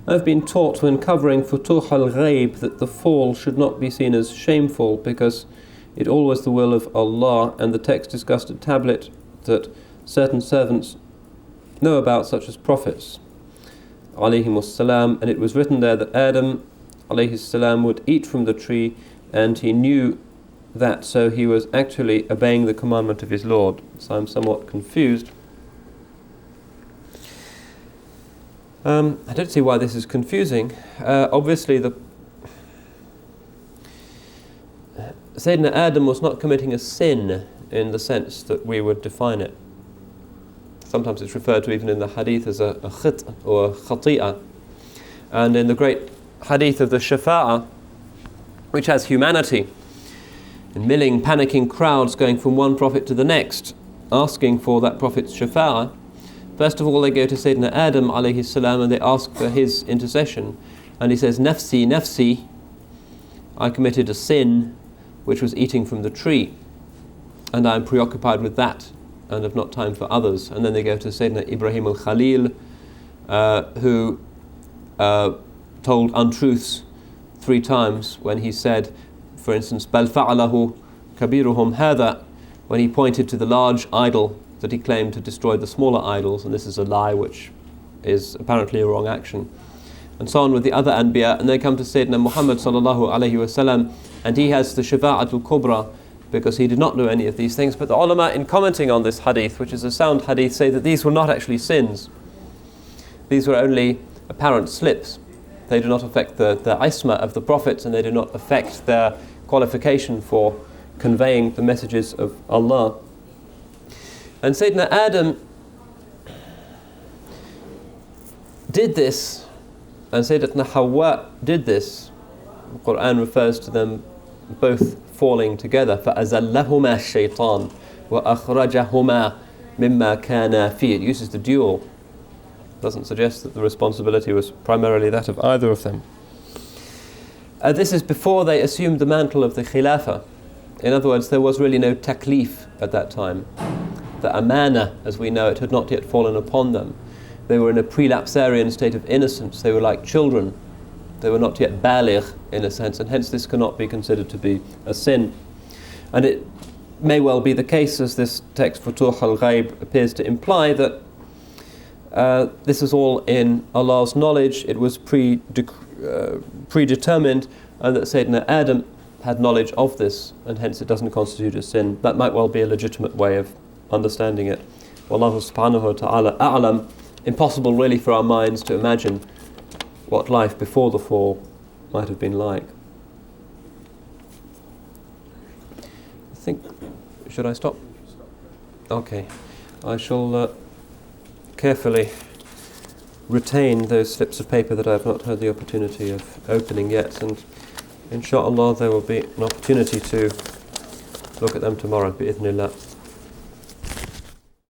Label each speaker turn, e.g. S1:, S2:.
S1: I've been taught when covering Futuh al-Ghaib that the fall should not be seen as shameful because it always the will of Allah, and the text discussed a tablet that certain servants know about, such as prophets, alayhimus salam, and it was written there that Adam alayhis salam would eat from the tree, and he knew that, so he was actually obeying the commandment of his Lord. So I'm somewhat confused. I don't see why this is confusing. Obviously, Sayyidina Adam was not committing a sin in the sense that we would define it. Sometimes it's referred to even in the hadith as a khit or a khati'ah. And in the great hadith of the shafa'ah, which has humanity, in milling, panicking crowds going from one prophet to the next, asking for that prophet's shafa'ah, first of all they go to Sayyidina Adam alayhi salam and they ask for his intercession. And he says, Nafsi, Nafsi, I committed a sin which was eating from the tree, and I am preoccupied with that and have not time for others. And then they go to Sayyidina Ibrahim al-Khalil, who told untruths 3 times when he said, for instance, Bal fa'alahu kabiruhum hadha, when he pointed to the large idol that he claimed to destroy the smaller idols, and this is a lie which is apparently a wrong action. And so on with the other Anbiya, and they come to Sayyidina Muhammad sallallahu alayhi wasallam, and he has the Shafa'atul Kubra, because he did not know any of these things. But the ulama, in commenting on this hadith, which is a sound hadith, say that these were not actually sins. These were only apparent slips. They do not affect the isma of the prophets, and they do not affect their qualification for conveying the messages of Allah. And Sayyidina Adam did this, and Sayyidatna Hawa did this. The Quran refers to them both falling together. فَأَزَلَّهُمَا الشَّيْطَانُ وَأَخْرَجَهُمَا مِمَّا كَانَا فِيهِ. It uses the dual. It doesn't suggest that the responsibility was primarily that of either of them. This is before they assumed the mantle of the Khilafah. In other words, there was really no taklif at that time. The amana, as we know it, had not yet fallen upon them. They were in a prelapsarian state of innocence. They were like children. They were not yet baligh, in a sense, and hence this cannot be considered to be a sin. And it may well be the case, as this text Futuh al-Ghaib appears to imply, that this is all in Allah's knowledge. It was predetermined, and that Sayyidina Adam had knowledge of this, and hence it doesn't constitute a sin. That might well be a legitimate way of understanding it. Wallahu subhanahu wa ta'ala a'lam. Impossible really for our minds to imagine what life before the fall might have been like. I think, should I stop? Okay. I shall carefully retain those slips of paper that I have not had the opportunity of opening yet, and inshallah there will be an opportunity to look at them tomorrow, bi'idhnillah.